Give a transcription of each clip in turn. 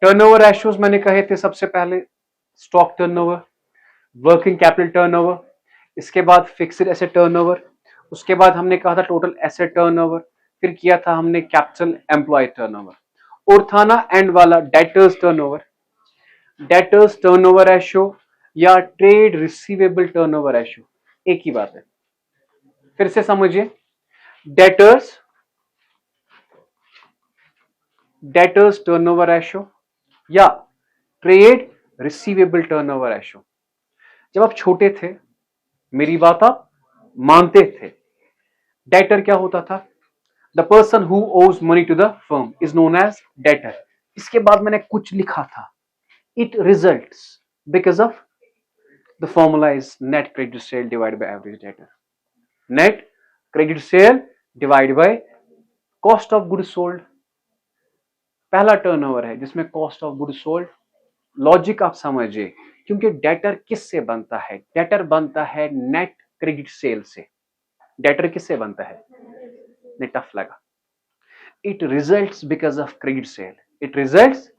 Turnover ratios मैंने कहे थे सबसे पहले, stock turnover, working capital turnover, इसके बाद फिक्स्ड एसेट टर्नओवर, उसके बाद हमने कहा था टोटल एसेट टर्नओवर, फिर किया था हमने कैपिटल एम्प्लॉय टर्नओवर, और था ना एंड वाला debtors turnover. Debtors turnover ratio या ट्रेड रिसीवेबल टर्नओवर रेशियो एक ही बात है। फिर से समझिए, डेटर्स डेटर्स टर्नओवर रेशियो या ट्रेड रिसीवेबल टर्नओवर रेशियो। जब आप छोटे थे, मेरी बात आप मानते थे, डेटर क्या होता था? The person who owes money to the firm is known as debtor. इसके बाद मैंने कुछ लिखा था, it results because of the formula is net credit sale divide by average debtor. Net credit sale divide by cost of good sold. पहला turnover है जिसमें cost of good sold. Logic आप समझिए, क्योंकि डेटर किससे बनता है? डेटर बनता है नेट क्रेडिट सेल से। डेटर किससे बनता है? नहीं, टफ लगा। It results because of credit sale. It results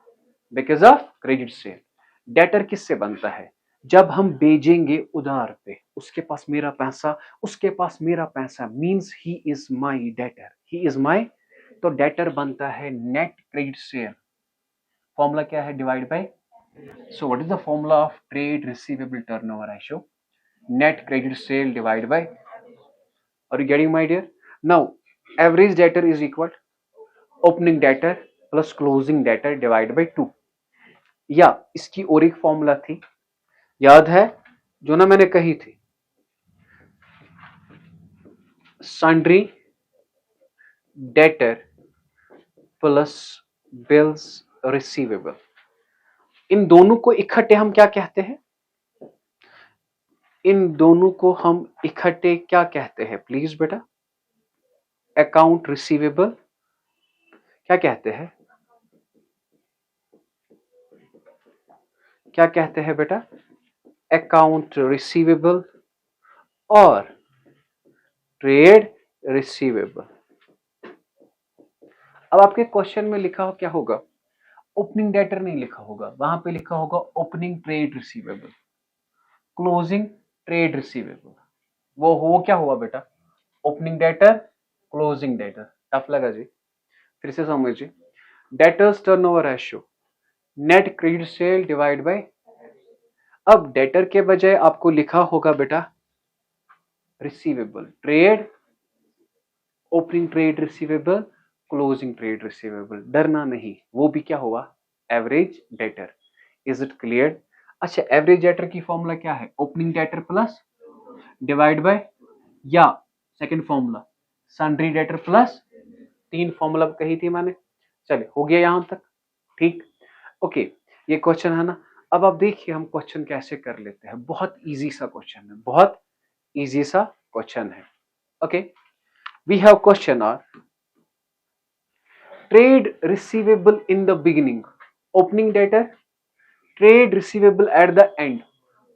because of credit sale. Debtor किससे बनता है? जब हम भेजेंगे उधार पे, उसके पास मेरा पैसा, उसके पास मेरा पैसा, means he is my debtor, he is my. तो डेटर बनता है नेट क्रेडिट सेल। फॉर्मूला क्या है? Divide by. So what is the formula of trade receivable turnover ratio? Net credit sale divided by. Are you getting my dear? Now average debtor is equal opening debtor plus closing debtor divided by 2। या इसकी और एक formula थी, याद है, जो ना मैंने कही थी, sundry debtor plus bills receivable. इन दोनों को इकट्ठे हम क्या कहते हैं? इन दोनों को हम इकट्ठे क्या कहते हैं प्लीज बेटा? Account receivable. क्या कहते हैं? क्या कहते हैं बेटा? अकाउंट रिसीवेबल और ट्रेड रिसीवेबल। अब आपके क्वेश्चन में लिखा हो क्या होगा? ओपनिंग डेटर नहीं लिखा होगा, वहां पे लिखा होगा opening trade receivable, closing trade receivable. वो हो क्या हुआ बेटा? Opening debtor, closing debtor. Tough लगा जी? फिर से समझिए, debtors turnover ratio, net credit sale divide bye. अब डेटर के बजाय आपको लिखा होगा बेटा receivable, trade, opening trade receivable, closing trade receivable. डरना नहीं, वो भी क्या हुआ? Average debtor. Is it clear? अच्छा, एवरेज डेटर की फॉर्मूला क्या है? Opening debtor plus divide by, या second formula sundry debtor plus, तीन फॉर्मूला कही थी मैंने। चलिए, हो गया यहां तक? ठीक, ओके। ये क्वेश्चन है ना। अब आप देखिए हम क्वेश्चन कैसे कर लेते हैं। बहुत इजी सा क्वेश्चन है, बहुत इजी सा क्वेश्चन है। Okay, we have question are trade receivable in the beginning, opening debtor, trade receivable at the end,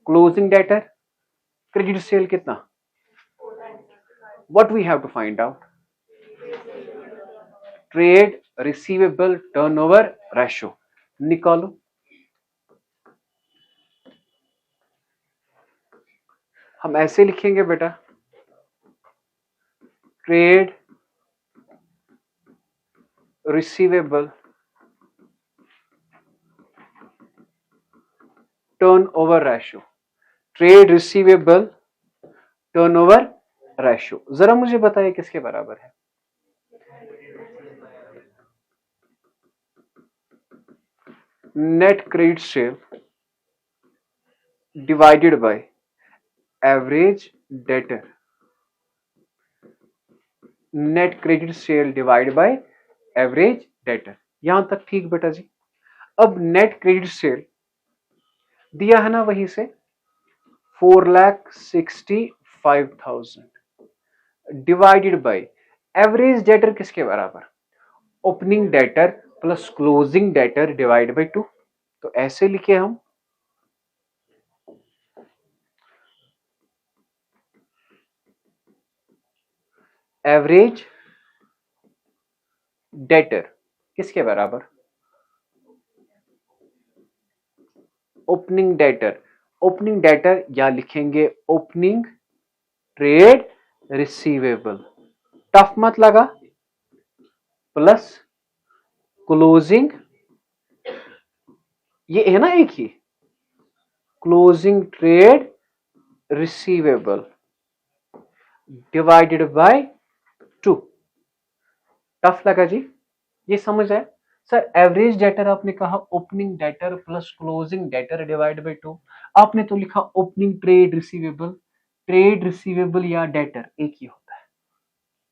closing debtor, credit sale कितना? What we have to find out? Trade receivable turnover ratio निकालो। हम ऐसे लिखेंगे बेटा, trade receivable turnover ratio, trade receivable turnover ratio. जरा मुझे बताइए किसके बराबर है? Net credit cell divided by average debtor. Net credit sale divide by average debtor. यहां तक ठीक बेटा जी? अब नेट क्रेडिट सेल दिया है ना वहीं से 4,65,000 डिवाइडेड बाय एवरेज डेटर किसके बराबर? Opening debtor plus closing debtor divide by 2। तो ऐसे लिखे हम, एवरेज डेटर किसके बराबर? ओपनिंग डेटर, ओपनिंग डेटर या लिखेंगे ओपनिंग ट्रेड रिसीवेबल, टफ मत लगा, प्लस क्लोजिंग, ये है ना एक ही, closing trade receivable divided by 2। Tough लगा जी, ये समझ आए सर। एवरेज डेटर आपने कहा opening debtor plus closing debtor divide by 2, आपने तो लिखा opening trade receivable, trade receivable या डेटर एक ही होता है,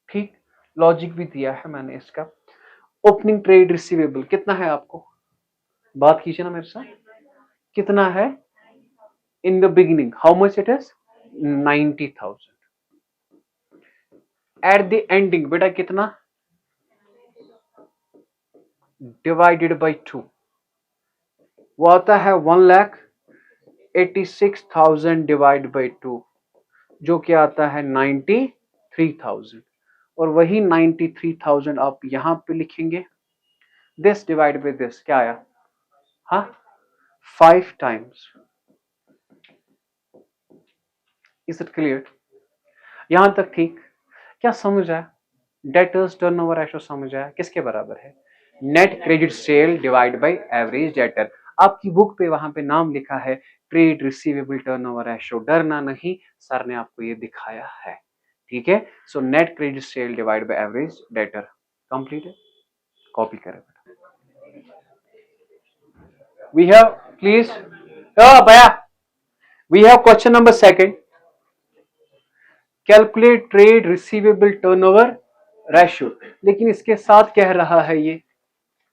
ठीक। लॉजिक भी दिया है मैंने इसका। ओपनिंग ट्रेड रिसीवेबल कितना है आपको, बात कीजिए ना मेरे साथ, कितना है in the beginning, how much it is 90,000। At the ending बेटा कितना, डिवाइडेड बाय 2, वो आता है 1,86,000 डिवाइड बाय 2, जो कि आता है 93,000। और वही 93,000 आप यहां पे लिखेंगे, दिस डिवाइड बाय दिस क्या आया, हाँ 5 टाइम्स। इज इट क्लियर, यहां तक ठीक, क्या समझ आया। डेटर्स टर्नओवर रेशियो समझ आया, किसके बराबर है, net credit sale divide by average debtor. आपकी बुक पे वहां पे नाम लिखा है ट्रेड रिसीवेबल टर्नओवर रेशियो, डरना नहीं, सर ने आपको ये दिखाया है, ठीक है। So net credit sale divide by average debtor complete है, कॉपी करें वी हैव प्लीज भैया, we have question number second, calculate trade receivable turnover ratio. लेकिन इसके साथ कह रहा है ये,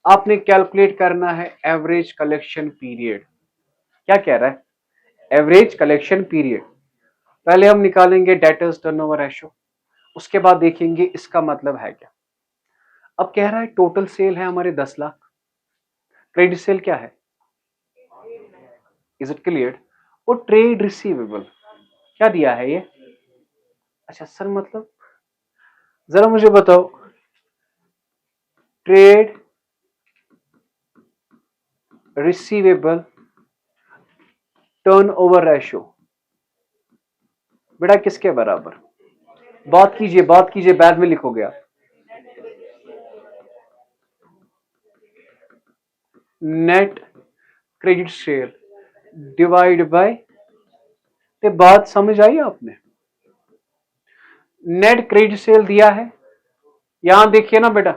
आपने कैलकुलेट करना है एवरेज कलेक्शन पीरियड। क्या कह रहा है, एवरेज कलेक्शन पीरियड। पहले हम निकालेंगे डेटर्स टर्नओवर रेशियो, उसके बाद देखेंगे इसका मतलब है क्या। अब कह रहा है टोटल सेल है हमारे 10 लाख, क्रेडिट सेल क्या है, इज इट क्लियर, और ट्रेड रिसीवेबल क्या दिया है ये। अच्छा सर मतलब जरा मुझे बताओ, ट्रेड रिसीवेबल टर्नओवर रेशियो बेटा किसके बराबर, बात कीजिए बाद में लिखोगे आप, net credit sale divide bye, ते बात समझ आई आपने। नेट क्रेडिट सेल दिया है, यहां देखिए ना बेटा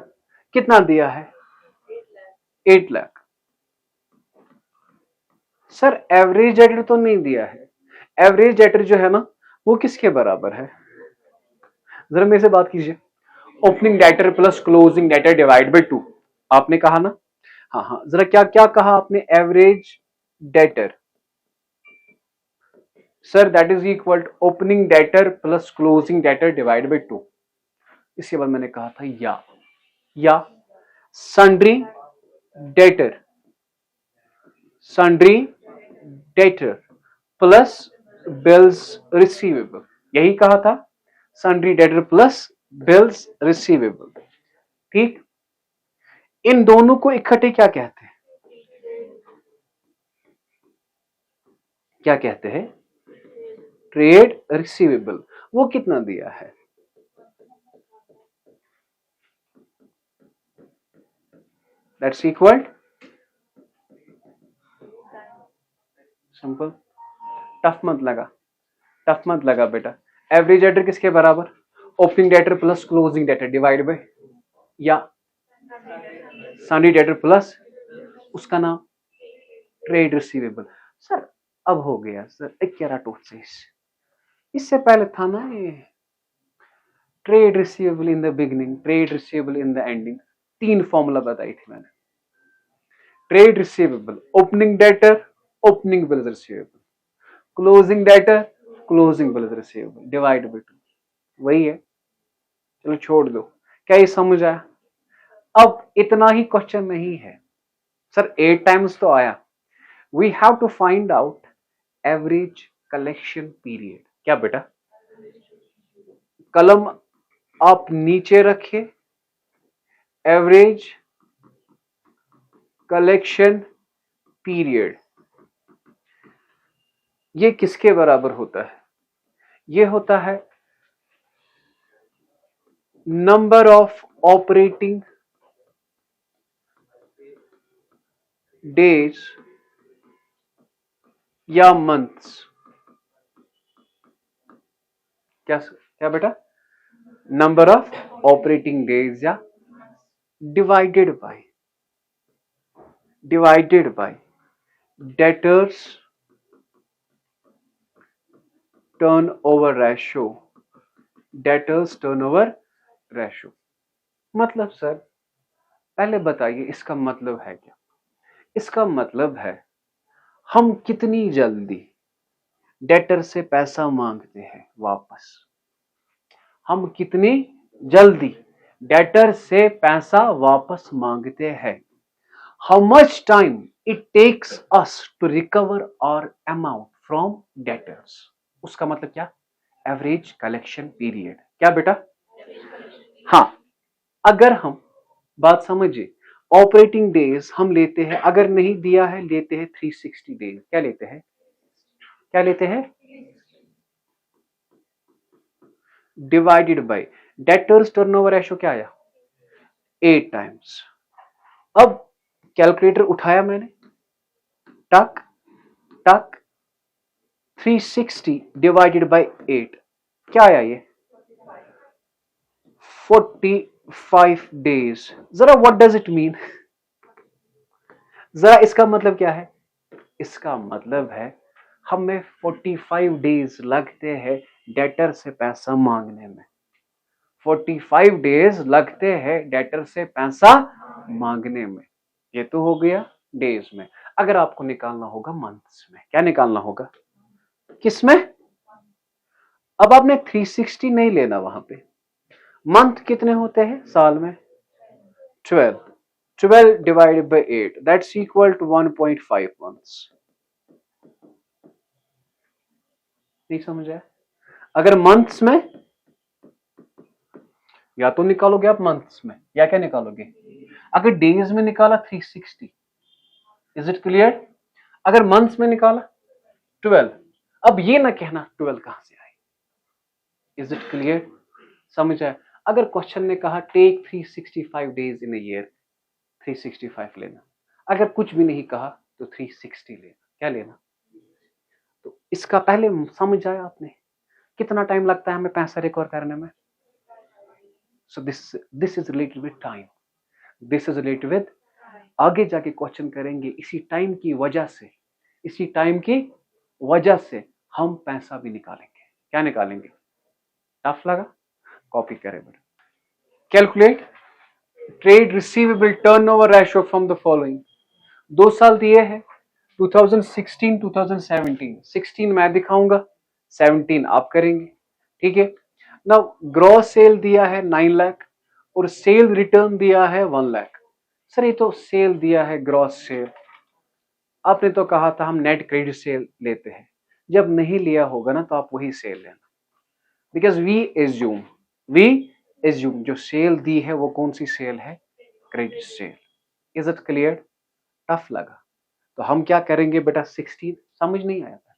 कितना दिया है 8 लाख। सर एवरेज डेटर तो नहीं दिया है, एवरेज डेटर जो है ना वो किसके बराबर है, जरा मेरे से बात कीजिए, opening debtor plus closing debtor divide by 2 आपने कहा ना, हाँ हाँ जरा क्या क्या कहा आपने, average debtor sir that is equal to opening debtor plus closing debtor divide by 2। इसके बाद मैंने कहा था या sundry debtor, sundry debtor plus bills receivable, यही कहा था, sundry debtor plus bills receivable, ठीक। इन दोनों को इकट्ठे क्या कहते हैं, क्या कहते हैं, ट्रेड रिसीवेबल। वो कितना दिया है, दैट्स इक्वल, सिंपल, टफ मत लगा बेटा। एवरेज डेटर किसके बराबर, opening debtor plus closing debtor divide bye, या सन्ड्री डेटर प्लस उसका नाम ट्रेड रिसीवेबल। सर अब हो गया सर 11 इससे पहले था ना ये trade receivable in the beginning, trade receivable in the ending, 3 formula बताई थी मैंने, trade receivable opening debtor, opening bills receivable, closing debtor, closing bills receivable divide by 2, वही है। चलो छोड़ दो, क्या ये समझ आया। अब इतना ही क्वेश्चन नहीं है सर, 8 टाइम्स तो आया, we have to find out average collection period. क्या बेटा, कलम आप नीचे रखिए, एवरेज कलेक्शन पीरियड, ये किसके बराबर होता है? ये होता है नंबर ऑफ ऑपरेटिंग डेज या मंथ्स। क्या क्या बेटा? नंबर ऑफ ऑपरेटिंग डेज या divided by debtors turnover ratio, debtors turnover ratio. मतलब सर पहले बताइए इसका मतलब है क्या? इसका मतलब है हम कितनी जल्दी डेटर से पैसा मांगते हैं वापस, हम कितनी जल्दी डेटर से पैसा वापस मांगते हैं, how much time it takes us to recover our amount from debtors. उसका मतलब क्या? Average collection period. क्या बेटा? हाँ, अगर हम बात समझिए, ऑपरेटिंग डेज हम लेते हैं, अगर नहीं दिया है लेते हैं 360 डेज। क्या लेते हैं? क्या लेते हैं? Divided by debtors turnover ratio. क्या आया? 8 टाइम्स। अब कैलकुलेटर उठाया मैंने, टक टक, 360 डिवाइडेड बाय 8, क्या आया ये? 45 डेज। जरा व्हाट डज इट मीन? जरा इसका मतलब क्या है? इसका मतलब है हमें 45 डेज लगते हैं डेटर से पैसा मांगने में। 45 डेज लगते हैं डेटर से पैसा मांगने में। ये तो हो गया डेज में। अगर आपको निकालना होगा मंथ्स में, क्या निकालना होगा? किस में? अब आपने 360 नहीं लेना वहां पे। मंथ कितने होते हैं साल में? 12। 12 divided by 8 that's equal to 1.5 months. नहीं समझ आया? अगर मंथ्स में, या तो निकालोगे आप मंथ्स में, या क्या निकालोगे? अगर डेज में निकाला 360। Is it clear? अगर मंथ्स में निकाला 12। अब ये ना कहना 12 कहां से आई। Is it clear? समझ आया? अगर क्वेश्चन ने कहा take 365 days in a year, 365 लेना। अगर कुछ भी नहीं कहा तो 360 लेना। क्या लेना? तो इसका पहले समझ आया आपने कितना टाइम लगता है हमें पैसा रिकवर करने में? So this is related with time, this is related with, आगे जाके क्वेश्चन करेंगे इसी टाइम की वजह से, इसी टाइम की वजह से हम पैसा भी निकालेंगे। क्या निकालेंगे? टफ लगा? कॉपी करें बेटा। Calculate trade receivable turnover ratio from the following. 2 साल दिए हैं, 2016 2017। 16 मैं दिखाऊंगा, 17 आप करेंगे, ठीक है ना? ग्रॉस सेल दिया है 9 लाख और सेल रिटर्न दिया है 1 लाख। सर ये तो सेल दिया है ग्रॉस सेल, आपने तो कहा था हम नेट क्रेडिट सेल लेते हैं। जब नहीं लिया होगा ना तो आप वही सेल लेना, बिकॉज वी एज्यूम जो सेल दी है वो कौन सी सेल है? Credit sale. Is it clear? Tough लगा तो हम क्या करेंगे बेटा? 16 समझ नहीं आया? पहले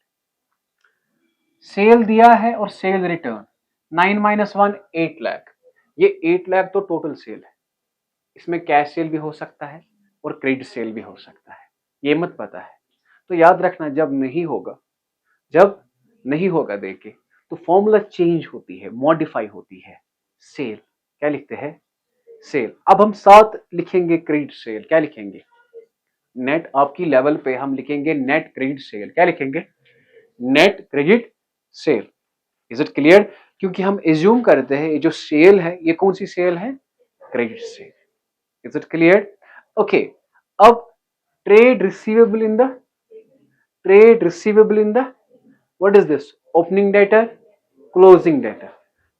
सेल दिया है और सेल रिटर्न 9 माइनस 1 8 लाख। ये 8 लाख तो टोटल सेल है, इसमें कैश सेल भी हो सकता है और क्रेडिट सेल भी हो सकता है, ये मत पता है। तो याद रखना जब नहीं होगा देखिए तो फॉर्मूला चेंज होती है, मॉडिफाई होती है। सेल क्या लिखते हैं? सेल। अब हम साथ लिखेंगे क्रेडिट सेल। क्या लिखेंगे? नेट आपकी लेवल पे हम लिखेंगे नेट क्रेडिट सेल। क्या लिखेंगे? Net credit sale. Is it clear? क्योंकि हम एज्यूम करते हैं ये जो सेल है ये कौन सी सेल है? Credit sale. Is it clear? Okay, अब trade receivable in the what is this? Opening debtor, closing debtor,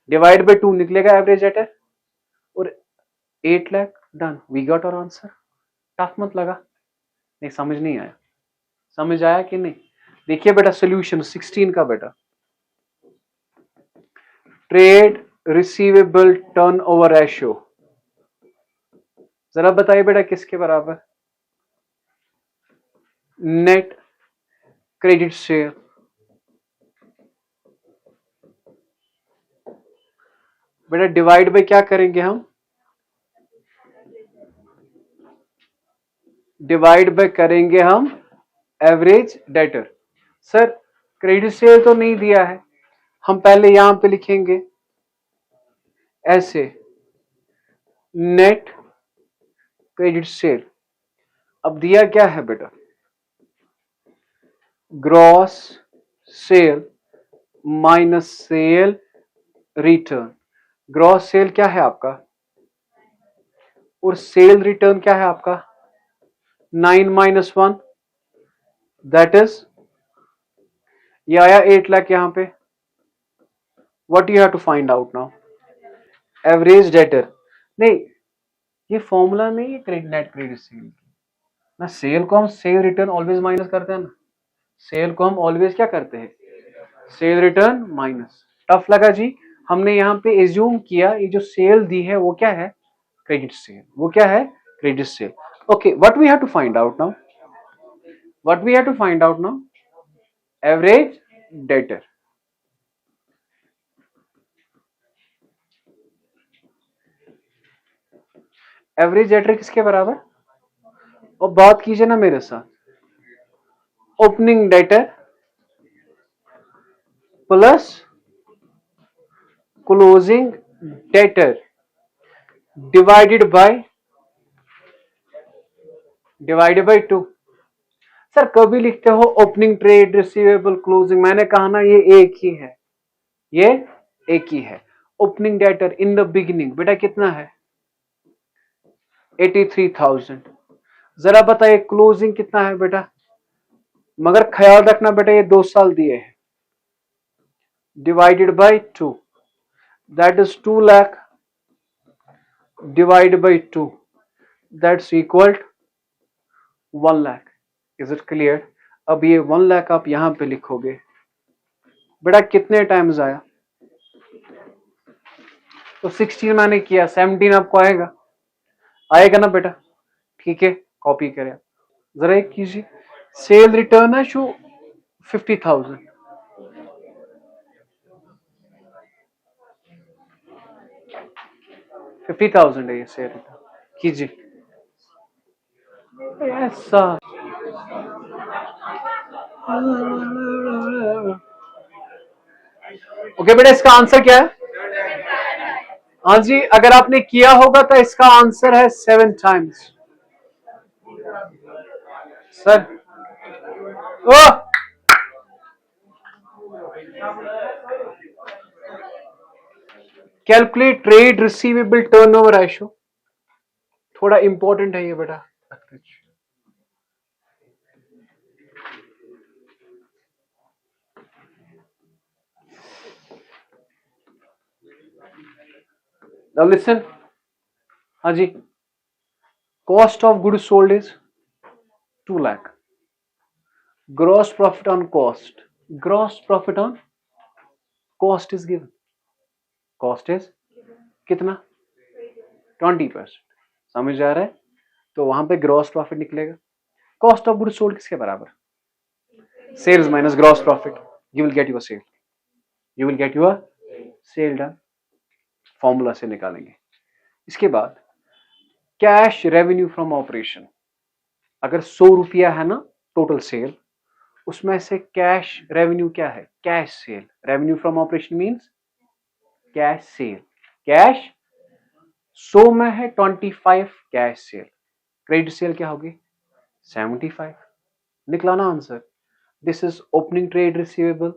divide by 2 निकलेगा एवरेज डेटर और 8 lakh. Done, we got our answer. Tough मत लगा? नहीं समझ नहीं आया? समझ आया कि नहीं? देखिए बेटा सॉल्यूशन 16 का बेटा, ट्रेड रिसीवेबल टर्नओवर रेशियो, जरा बताइए बेटा किसके बराबर? नेट क्रेडिट सेल, बेटा डिवाइड बाय क्या करेंगे हम, डिवाइड बाय करेंगे हम average debtor. Sir credit sale तो नहीं दिया है, हम पहले यहां पे लिखेंगे ऐसे नेट क्रेडिट सेल। अब दिया क्या है बेटा, gross sale minus sale return. Gross sale क्या है आपका और सेल रिटर्न क्या है आपका, 9 - 1 दैट इज, ये आया 8 लाख यहां पे। What you have to find out now, average debtor. नहीं, ये फॉर्मूला नहीं है क्रेडिट नेट क्रेडिट सेल ना, सेल को हम सेल रिटर्न ऑलवेज माइनस करते हैं ना, सेल को हम ऑलवेज क्या करते हैं, सेल रिटर्न माइनस। टफ लगा जी, हमने यहाँ पे एज्यूम किया ये जो सेल दी है वो क्या है, क्रेडिट सेल, वो क्या है, credit sale. Okay, what we have to find out now, what we have to find out now, average debtor. Average debtor किसके बराबर, और बात कीजिए ना मेरे साथ, opening debtor plus closing debtor divided by 2। Sir कभी लिखते हो ओपनिंग ट्रेड रिसीवेबल क्लोजिंग, मैंने कहा ना ये एक ही है, ये एक ही है। Opening debtor in the beginning बेटा कितना है 83,000। जरा बताइए क्लोजिंग कितना है बेटा, मगर ख्याल रखना बेटा ये 2 साल दिए हैं, divided by 2 that is 2 lakh divide by 2 that's equal 1 lakh. Is it clear. अब ये 1 लाख आप यहां पे लिखोगे बेटा कितने टाइम्स आया, तो 16 मैंने किया, 17 आपको आएगा, आएगा ना बेटा, ठीक है कॉपी करें। जरा एक कीजिए, सेल रिटर्न है शो 50,000, 50,000 है ये सेल रिटर्न, कीजिए ऐसा। ओके बेटा इसका आंसर क्या है, हाँ जी अगर आपने किया होगा तो इसका आंसर है 7 टाइम्स। सर ओ calculate trade receivable turnover ratio, थोड़ा इंपॉर्टेंट है ये बेटा। Now listen, हाँ जी, cost of goods sold is 2 lakh, gross profit on cost, gross profit on cost is given, cost is कितना 20%, समझ आ रहा है, तो वहां पे ग्रॉस प्रॉफिट निकलेगा। कॉस्ट ऑफ गुड्स सोल्ड किसके बराबर, sales minus gross profit, you will get your sale, you will get your cell done, formula से निकालेंगे। इसके बाद कैश रेवेन्यू फ्रॉम ऑपरेशन, अगर 100 रुपया है ना टोटल सेल, उसमें से कैश रेवेन्यू क्या है, cash cell, revenue from operation means cash cell, cash 100 में है 25 कैश सेल, क्रेडिट सेल क्या होगी 75, निकला ना answer. This is opening trade receivable,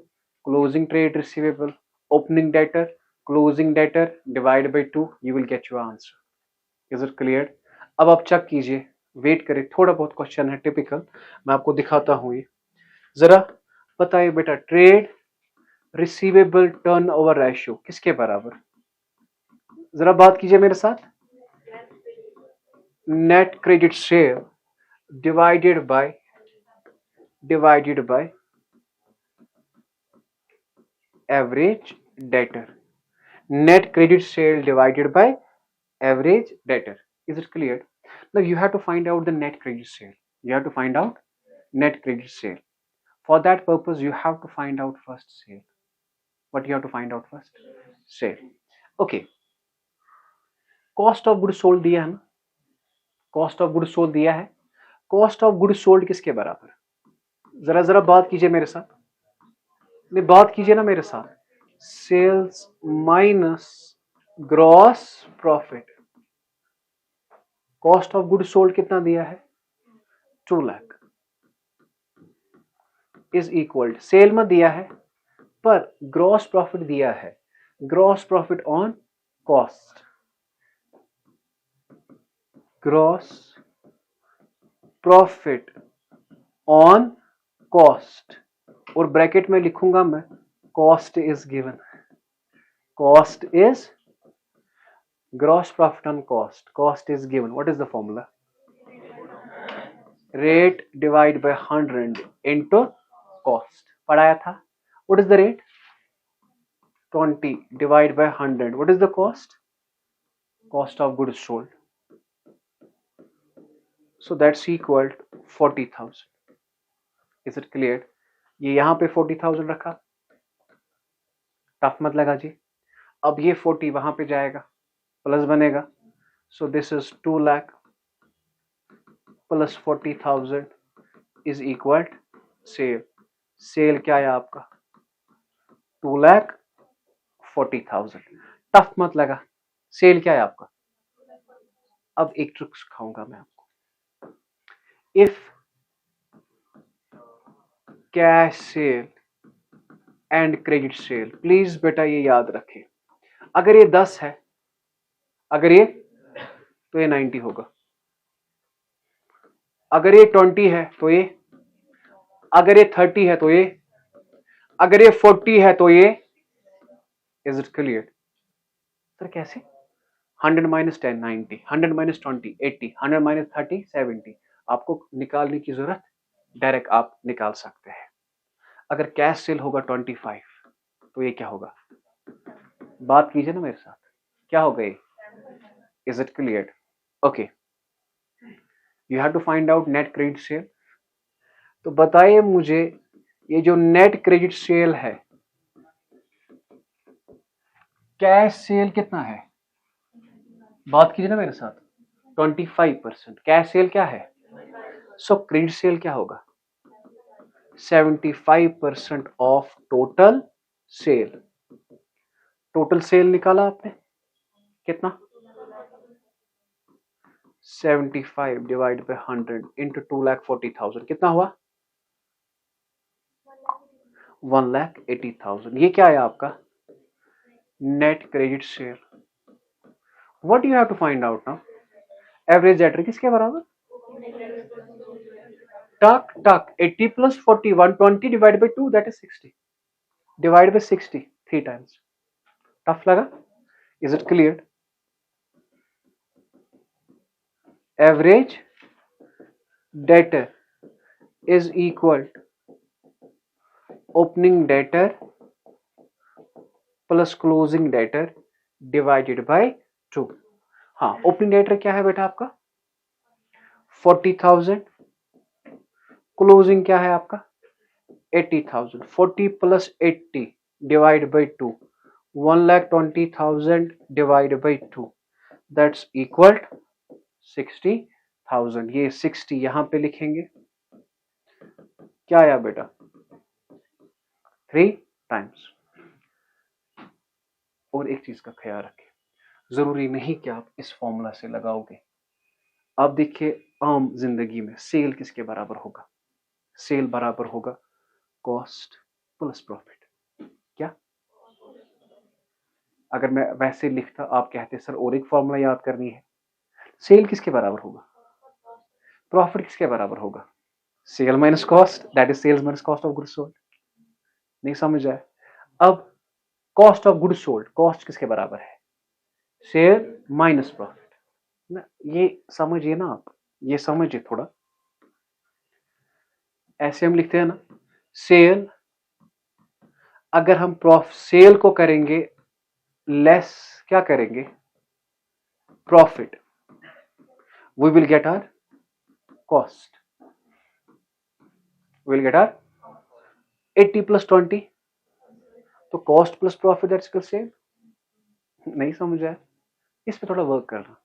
closing trade receivable, opening debtor, closing debtor divide by 2, you will get your answer. Is it clear. अब आप check कीजिए, wait करें, थोड़ा बहुत क्वेश्चन है टिपिकल, मैं आपको दिखाता हूं ये। जरा बताइए बेटा ट्रेड रिसीवेबल टर्नओवर रेशियो किसके बराबर, जरा बात कीजिए मेरे साथ, net credit cell divided by average debtor, net credit sale divided by average debtor. Is it clear? Now you have to find out the net credit sale. You have to find out net credit sale. For that purpose you have to find out first sale. What you have to find out first? Sale. Okay, cost of good sold दिया है ना, cost of good sold दिया है. Cost of good sold किसके बराबर? जरा जरा बात कीजिए मेरे साथ, नहीं बात कीजिए ना मेरे साथ. Sales minus gross profit. Cost of good sold कितना दिया है? 2 लाख इज इक्वल, सेल में दिया है पर ग्रॉस प्रॉफिट दिया है. Gross profit on cost, gross profit on cost, और ब्रैकेट में लिखूंगा मैं cost is given. Cost is gross profit on cost, cost is given. What is the formula? Rate divide by 100 into cost. पढ़ाया था. What is the rate? 20 divide by 100. What is the cost? Cost of goods sold. So that's equal to 40,000. Is it clear? ये यहां पे 40,000 रखा, tough मत लगा जी. अब ये 40 वहां पे जाएगा, प्लस बनेगा. So this is 2 lakh plus 40,000 is equal to sale. Sale क्या है आपका? 2,40,000. टफ मत लगा. सेल क्या है आपका? अब एक ट्रिक सिखाऊंगा मैं आपको. If cash sale and credit sale, please बेटा ये याद रखें. अगर ये 10 है, अगर ये तो ये 90 होगा. अगर ये 20 है तो ये, अगर ये 30 है तो ये, अगर ये 40 है तो ये. Is it clear? सर कैसे? 100 माइनस 10 90, 100 माइनस 20 80, 100 माइनस 30 70. आपको निकालने की जरूरत, डायरेक्ट आप निकाल सकते हैं. अगर कैश सेल होगा 25 तो ये क्या होगा? बात कीजिए ना मेरे साथ, क्या होगा ये? Is it clear? Okay, you have to find out net credit sale. तो बताइए मुझे, ये जो नेट क्रेडिट सेल है, कैश सेल कितना है? बात कीजिए ना मेरे साथ. 25%. कैश सेल क्या है? सो क्रेडिट सेल क्या होगा? 75% of total sale. Total sale निकाला आपने कितना? 75 डिवाइड बाय 100 इंटू 2,40,000 कितना हुआ? 1,80,000. ये क्या है आपका? Net credit sale. What you have to find out now? Average debtor किसके बराबर? टक टक 80 plus 40 120 divided by 2 that is 60. Divide by 60 3 times. Tough लगा? Is it clear? Average debtor is equal to opening debtor plus closing debtor divided by 2. हाँ, opening debtor क्या है बेटा आपका? 40,000. क्लोजिंग क्या है आपका? 80,000. 40 plus 80 divide by 2. 1,20,000 divide by 2. That's equal to 60,000. ये 60 यहां पे लिखेंगे. क्या आया बेटा? 3 times. और एक चीज का ख्याल रखें, जरूरी नहीं कि आप इस फॉर्मूला से लगाओगे. आप देखिए आम जिंदगी में सेल किसके बराबर होगा? सेल बराबर होगा कॉस्ट प्लस प्रॉफिट. क्या? अगर मैं वैसे लिखता, आप कहते सर और एक फॉर्मूला याद करनी है. सेल किसके बराबर होगा? प्रॉफिट किसके बराबर होगा? Sale minus cost, that is sales minus cost of goods sold. नहीं समझ आए? अब cost of goods sold, cost किसके बराबर है? Sale minus profit. ये समझिए ना आप, ये समझिए थोड़ा. ऐसे हम लिखते हैं ना, सेल, अगर हम सेल को करेंगे लेस, क्या करेंगे? Profit, we will get our cost. Will get are 80 plus 20, तो cost plus profit that's equal same. नहीं समझा? इस पे थोड़ा वर्क करना।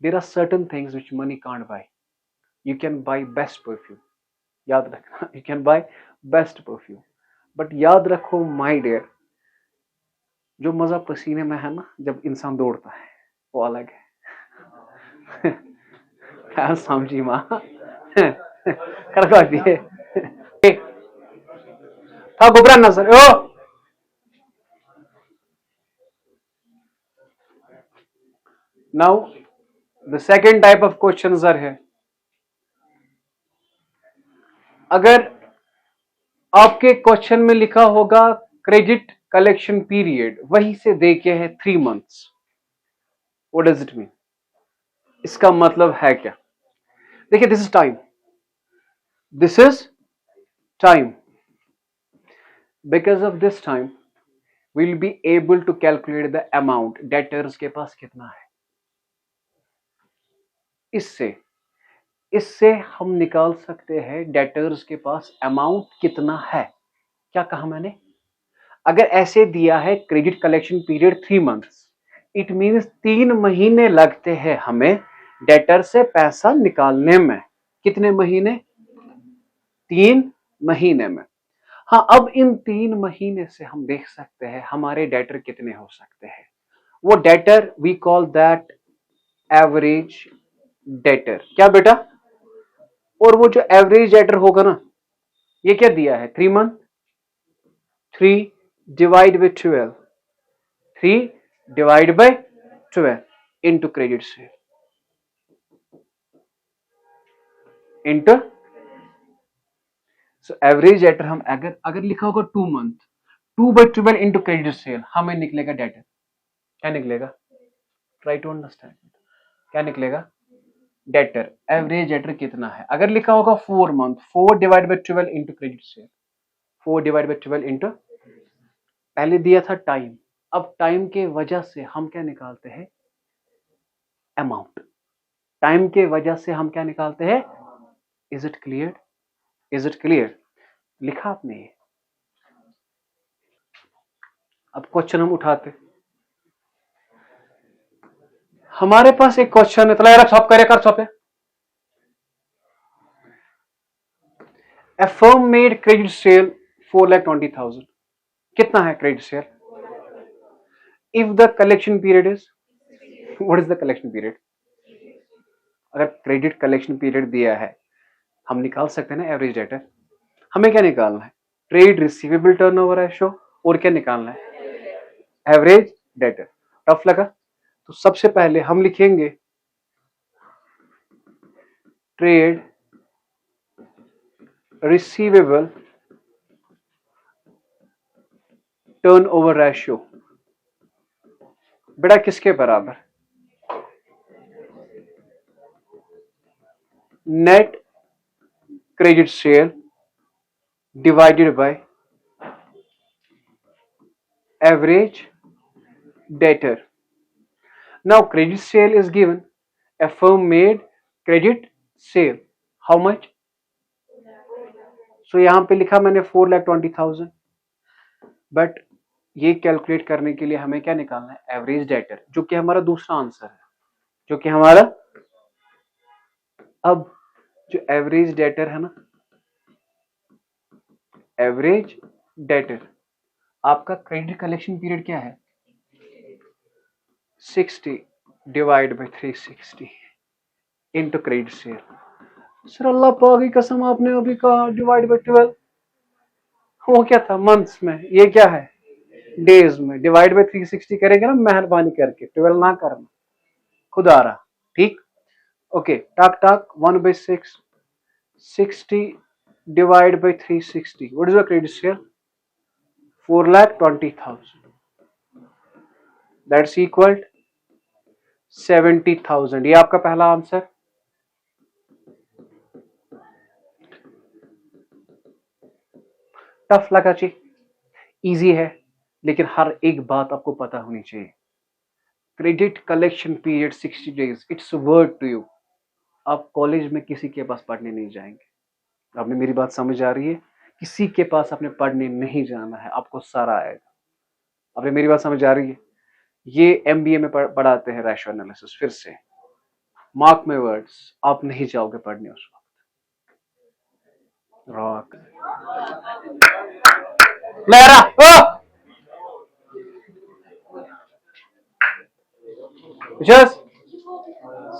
There are certain things which money can't buy. You can buy best perfume, याद रखना, you can buy best perfume, but याद रखो माय डियर, जो मजा पसीने में है ना जब इंसान दौड़ता है वो अलग है। क्या समझी माँ? कर दिए था घबरा ना sir. Oh now the second type of question are है, अगर आपके क्वेश्चन में लिखा होगा क्रेडिट कलेक्शन पीरियड, वही से देखे है 3 months, what does it mean? इसका मतलब है क्या? देखिए, this is time, this is time, because of this time will be able to calculate the amount debtors के पास कितना है। इससे इससे हम निकाल सकते हैं डेटर्स के पास अमाउंट कितना है। क्या कहा मैंने? अगर ऐसे दिया है credit collection period 3 months, it means 3 महीने लगते हैं हमें डेटर से पैसा निकालने में। कितने महीने? 3 महीने में। हाँ, अब इन 3 महीने से हम देख सकते हैं हमारे डेटर कितने हो सकते हैं। वो debtor we call that average debtor. क्या बेटा? और वो जो एवरेज डेटर होगा ना, ये क्या दिया है? 3 month, 3 divide by 12, 3 divide by 12 into credit से इंटू। सो एवरेज डेटर हम अगर अगर लिखा होगा 2 month, 2/12 इंटू क्रेडिट सेल, हमें निकलेगा डेटर। क्या निकलेगा? Try to understand. क्या निकलेगा? डेटर, एवरेज डेटर कितना है। अगर लिखा होगा 4 month, 4 divide by 12 into credit cell, 4 divide by 12 into, पहले दिया था टाइम, अब टाइम के वजह से हम क्या निकालते हैं? अमाउंट। टाइम के वजह से हम क्या निकालते हैं? Is it clear? Is it clear? लिखा आपने? अब क्वेश्चन हम उठाते। हमारे पास एक क्वेश्चन है, तो सॉल्व करे कर solve. A firm made credit sale 4,20,000. कितना है credit cell? If the collection period is, what is the collection period? अगर क्रेडिट कलेक्शन पीरियड दिया है, हम निकाल सकते हैं ना एवरेज डेटर। हमें क्या निकालना है? ट्रेड रिसीवेबल टर्नओवर रेशियो, और क्या निकालना है? Average debtor. टफ लगा? तो सबसे पहले हम लिखेंगे ट्रेड रिसीवेबल टर्नओवर रेशियो, बेटा किसके बराबर? Net credit cell divided by average debtor. Now credit sale is given. A firm made credit sale. How much? So यहां पे लिखा मैंने 4,20,000, बट ये कैलकुलेट करने के लिए हमें क्या निकालना है? एवरेज डेटर, जो कि हमारा दूसरा आंसर है, जो कि हमारा, अब जो एवरेज डेटर है ना, एवरेज डेटर, आपका क्रेडिट कलेक्शन पीरियड क्या है? 60 divide by 360 into credit sale. Sir Allah पाक की कसम, आपने अभी कहा डिवाइड बाई 12, वो क्या था? मंथ्स में, ये क्या है? डेज में। डिवाइड बाई 360 करेंगे ना, मेहरबानी करके 12 ना करना, खुदा रहा। ठीक, ओके। टाक टाक 1/6, 60 divide by 360, what is the credit sale? 4,20,000, that's equal 70,000। ये आपका पहला आंसर। टफ लगा जी? इजी है, लेकिन हर एक बात आपको पता होनी चाहिए। Credit collection period 60 days, it's word to you. आप कॉलेज में किसी के पास पढ़ने नहीं जाएंगे, आपने मेरी बात समझ आ रही है? किसी के पास आपने पढ़ने नहीं जाना है, आपको सारा आएगा। आपने मेरी बात समझ आ रही है? ये एमबीए में पढ़ाते हैं रेशो एनालिसिस। फिर से मार्क माय वर्ड्स, आप नहीं जाओगे पढ़ने उस वक्त। रॉक लहरा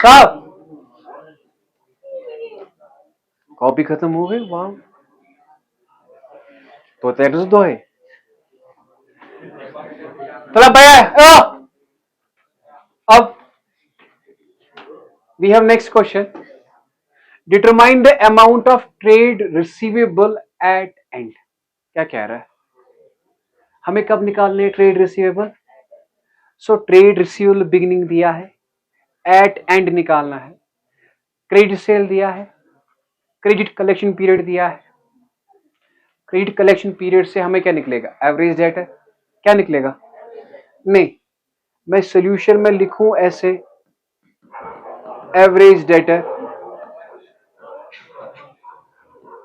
साहब, कॉपी खत्म हो गई। वाह, तो एड्रेस दो है। चला भैया, अब we have next question. Determine the amount of trade receivable at end. क्या कह रहा है? हमें कब निकालने trade receivable? So trade receivable beginning दिया है, एट एंड निकालना है। क्रेडिट सेल दिया है, क्रेडिट कलेक्शन पीरियड दिया है। क्रेडिट कलेक्शन पीरियड से हमें क्या निकलेगा? Average debtor. क्या निकलेगा? नहीं, मैं सोल्यूशन में लिखूं ऐसे, एवरेज डेटर,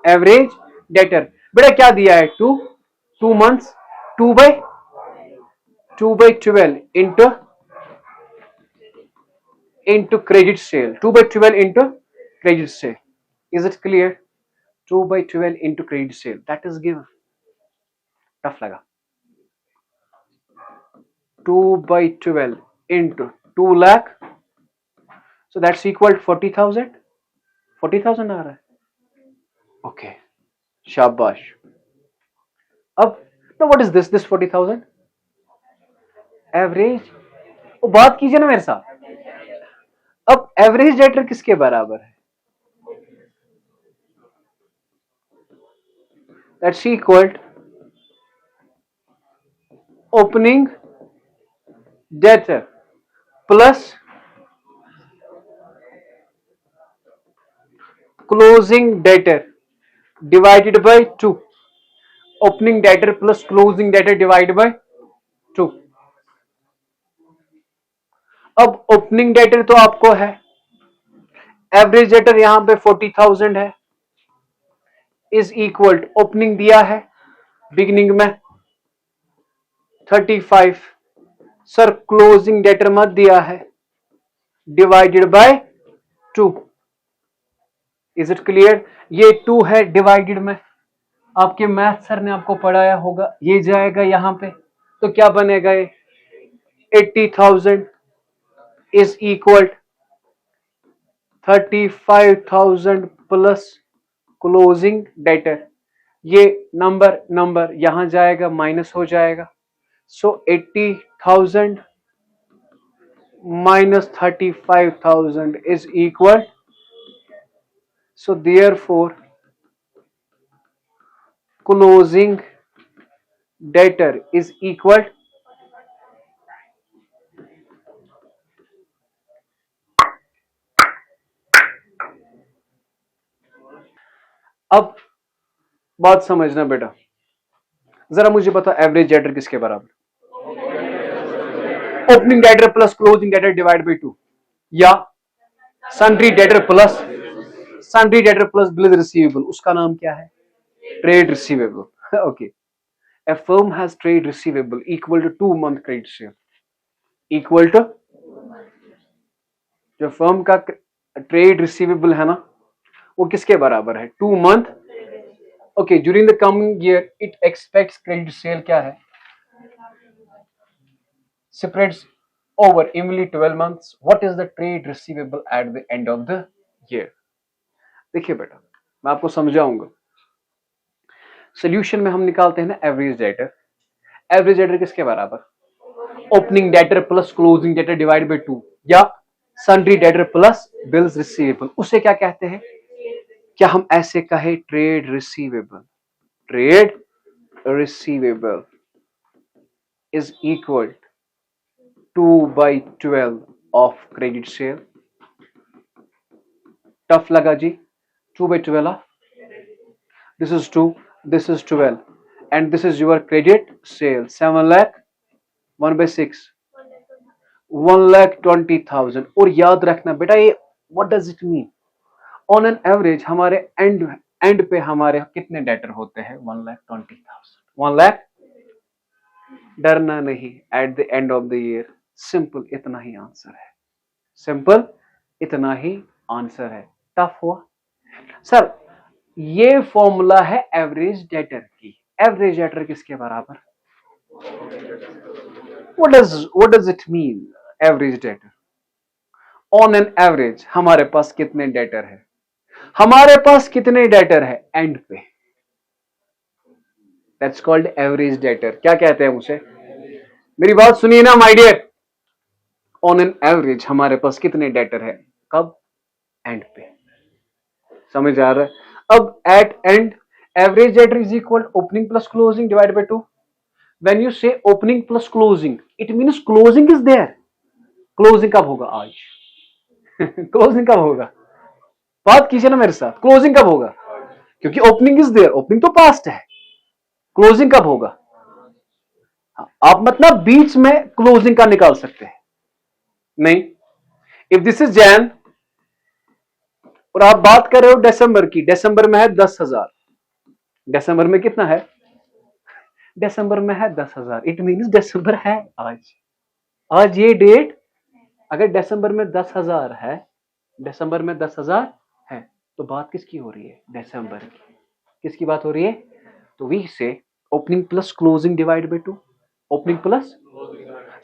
एवरेज डेटर। बेटा क्या दिया है? 2 months, 2/12 into credit sale, 2/12 into credit sale. Is it clear? 2/12 into credit sale, that is given. Tough लगा? 2/12 into 2 lakh, so that's equal to 40,000. 40,000 आ रहा है। ओके, शाबाश। अब now what is this 40,000? Average. वो बात कीजिए ना मेरे साथ। अब एवरेज डेटर किसके बराबर है? That's equal to opening debtor plus closing debtor divided by 2. Opening debtor plus closing debtor divided by 2. अब ओपनिंग डेटर तो आपको है, एवरेज डेटर यहां पे 40,000 है, इज इक्वल टू ओपनिंग दिया है बिगिनिंग में 35, सर क्लोजिंग डेटर मत दिया है, divided by 2। Is it clear? ये 2 है डिवाइडेड में, आपके मैथ सर ने आपको पढ़ाया होगा, ये जाएगा यहां पे, तो क्या बनेगा? ये 80,000 is equal 35,000 plus closing debtor. ये नंबर यहां जाएगा, माइनस हो जाएगा। सो 80,000 minus 35,000 is equal, so therefore closing debtor is equal, अब बात समझना बेटा, जरा मुझे बता एवरेज डेटर किसके बराबर? Opening debtor plus closing debtor divide by 2, या sundry debtor plus bills receivable, उसका नाम क्या है? Trade receivable. Okay, a firm has trade receivable equal to 2 month credit sale, equal to जो फर्म का ट्रेड रिसीवेबल है ना, वो किसके बराबर है? 2 month. Okay, during the coming year it expects credit sale क्या है? spreads over evenly 12 months. What is the trade receivable at the end of the year? देखिए बेटा, मैं आपको समझाऊंगा। सोल्यूशन में हम निकालते हैं ना एवरेज डेटर। एवरेज डेटर किसके बराबर? Opening debtor plus closing debtor divide by 2, या sundry debtor plus bills receivable, उसे क्या कहते हैं? क्या हम ऐसे कहे? Trade receivable. Trade receivable is equal 2/12 of credit sale. Tough लगा जी? 2/12 this is 2, this is 12, and this is your credit sale 7 lakh 1/6 1,20,000। और याद रखना बेटा, ये what does it mean? On an average हमारे एंड एंड पे हमारे कितने डेटर होते हैं? 1,20,000। 1,00,000। डरना नहीं, eight the end of the year simple इतना ही आंसर है। सिंपल इतना ही आंसर है। टफ हुआ सर? ये फॉर्मूला है एवरेज डेटर की। एवरेज डेटर किसके बराबर? What does it mean average debtor? On an average हमारे पास कितने डेटर है? हमारे पास कितने डेटर है एंड पे? That's called average debtor. क्या कहते हैं उसे? मेरी बात सुनिए ना my dear. On an average हमारे पास कितने डेटर है? कब? एंड पे। समझ आ रहा है? अब at end average debtor is equal opening plus closing divide by 2। When you say opening plus closing it means closing is there. Closing कब होगा? आज। क्लोजिंग कब होगा? बात कीजिए ना मेरे साथ, क्लोजिंग कब होगा? क्योंकि ओपनिंग इज देयर, ओपनिंग तो पास्ट है। क्लोजिंग कब होगा? आप मतलब बीच में क्लोजिंग का निकाल सकते हैं? नहीं। इफ दिस इज जैन और आप बात कर रहे हो दिसंबर की, दिसंबर में है 10,000। दिसंबर में कितना है? दिसंबर में है 10,000। इट मीन्स दिसंबर है आज। आज ये डेट अगर दिसंबर में 10,000 है, दिसंबर में 10,000 है, तो बात किसकी हो रही है? दिसंबर की। किसकी बात हो रही है? तो वी से opening plus closing divide by 2। Opening plus,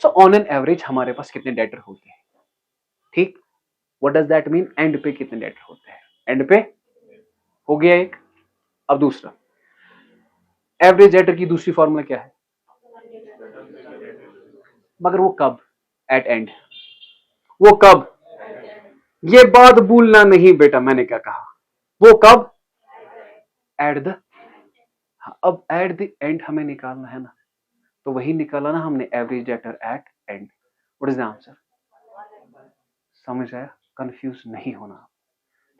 so on an average हमारे पास कितने डेटर होते हैं? ठीक। What does that mean? And पे कितने डेटर होते हैं? एंड पे हो गया एक। अब दूसरा, एवरेज डेटर की दूसरी फॉर्मूला क्या है? मगर वो कब? At end. वो कब? ये बात भूलना नहीं बेटा, मैंने क्या कहा। वो कब? At the. अब एट द एंड हमें निकालना है ना, तो वही निकाला ना हमने, average debtor at end. What is the answer? समझ आया? कंफ्यूज नहीं होना,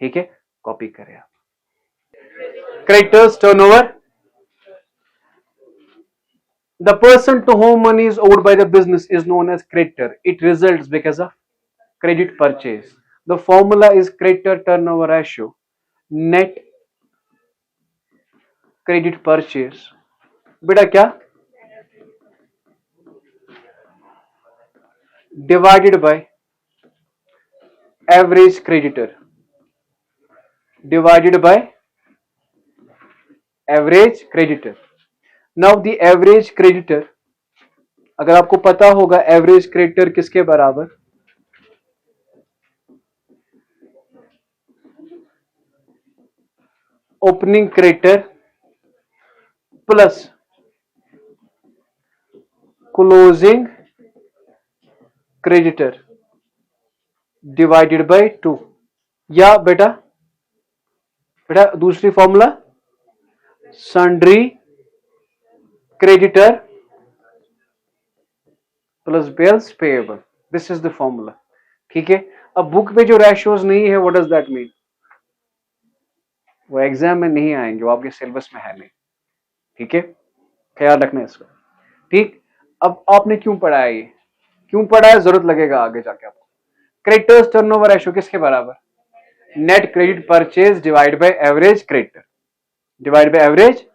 ठीक है? कॉपी करें आप। Creditors turnover, the person to whom money is owed by the business is known as creditor. It results because of credit purchase. The formula is creditor turnover ratio net credit purchase। बेटा क्या? divided by average creditor, divided by average creditor। now the average creditor, अगर आपको पता होगा average creditor किसके बराबर? Opening creditor plus closing creditor divided by 2। या बेटा बेटा दूसरी formula, sundry creditor plus bills payable. This is the formula, ठीक है? अब बुक में जो रेशियोज नहीं है, व्हाट डज दैट मीन? वो एग्जाम में नहीं आएंगे, वो आपके सिलेबस में है नहीं, ठीक है? ख्याल रखना इसका, ठीक? अब आपने क्यों पढ़ा है ये? क्यों पढ़ा है? जरूरत लगेगा आगे जाके आपको। क्रेडिटर्स टर्नओवर रेशियो किसके बराबर? Net credit purchase divide by average creditor divide by average.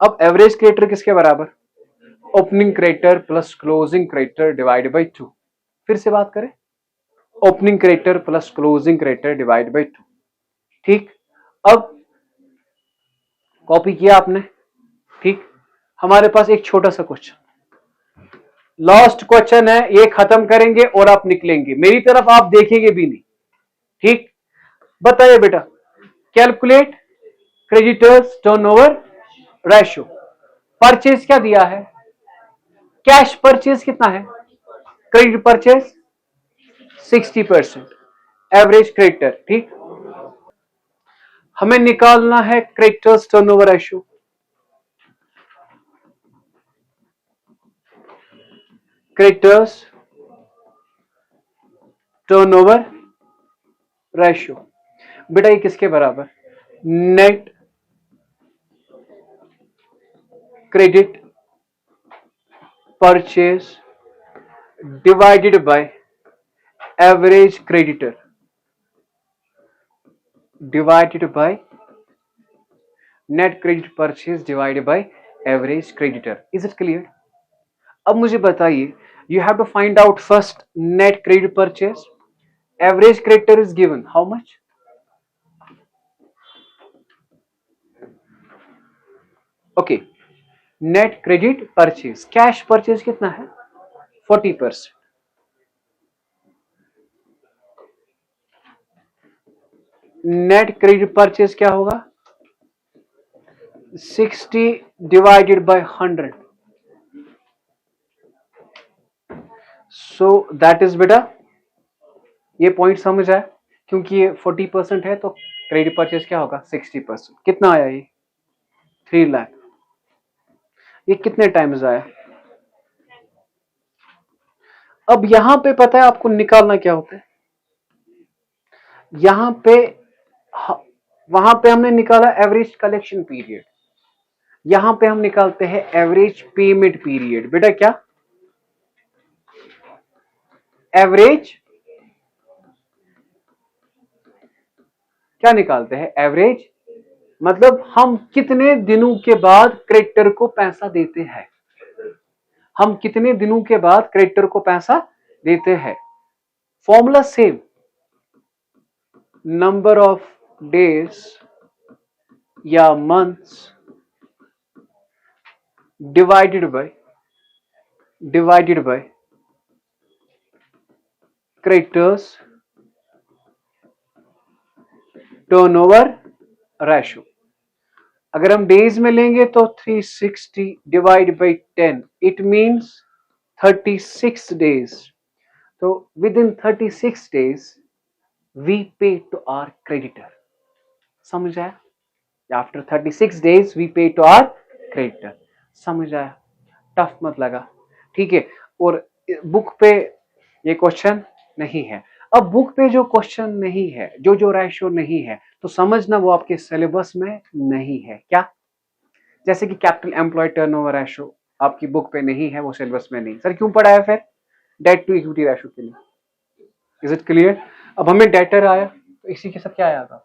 अब एवरेज क्रेडिटर किसके बराबर? Opening creditor plus closing creditor divide by 2। फिर से बात करें, opening creditor plus closing creditor divide by 2, ठीक? अब कॉपी किया आपने, ठीक? हमारे पास एक छोटा सा क्वेश्चन, लास्ट क्वेश्चन है, ये खत्म करेंगे और आप निकलेंगे, मेरी तरफ आप देखेंगे भी नहीं, ठीक? बताइए बेटा, calculate creditors turnover ratio. Purchase क्या दिया है? कैश परचेज कितना है? क्रेडिट परचेज 60%, एवरेज क्रेडिटर, ठीक? हमें निकालना है creditors turnover ratio. Creditors turnover ratio बेटा ये किसके बराबर? Net credit purchase divided by average creditor divided by net credit purchase divided by average creditor. Is it clear? अब मुझे बताइए, you have to find out first net credit purchase. Average creditor is given how much? Okay, net credit purchase, cash purchase कितना है? 40%। Net credit purchase क्या होगा? 60 divided by 100। So that is बेटा, ये point समझ आया, क्योंकि ये 40% है तो क्रेडिट परचेज क्या होगा? 60%। कितना आया ये? 3 लाख। ये कितने टाइम्स आया? अब यहां पे पता है आपको निकालना क्या होता है? यहां पे वहां पे हमने निकाला एवरेज कलेक्शन पीरियड, यहां पे हम निकालते हैं एवरेज पेमेंट पीरियड। बेटा क्या? एवरेज क्या निकालते हैं? एवरेज, मतलब हम कितने दिनों के बाद क्रेडिटर को पैसा देते हैं, हम कितने दिनों के बाद क्रेडिटर को पैसा देते हैं। Formula same, number of days या months divided by creditors turnover ratio. अगर हम डेज में लेंगे तो 360 divide by 10, it means 36 days. तो within 36 days we pay to our creditor. समझ आया? After 36 days we pay to our creditor. समझ आया? टफ मत लगा, ठीक है। और बुक पे ये क्वेश्चन नहीं है। अब बुक पे जो क्वेश्चन नहीं है, जो रेशो नहीं है, तो समझना वो आपके सिलेबस में नहीं है। क्या? जैसे कि कैपिटल एम्प्लॉय टर्नओवर रेशो आपकी बुक पे नहीं है, वो सिलेबस में नहीं। सर क्यों पढ़ा है फिर? डेट टू इक्विटी रेशो के लिए। Is it clear? अब हमें डेटर आया तो इसी के साथ क्या आया था?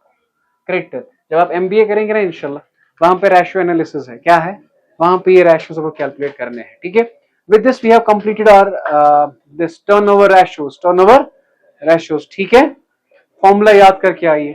क्रेडिटर। जब आप एमबीए करेंगे ना इंशाल्लाह, वहां पे रेशो एनालिसिस है। क्या है वहां पे? ये रेशोस को कैलकुलेट करने हैं, ठीक है। With this we have completed our this turnover ratios, ठीक है। फॉर्मूला याद करके आइए।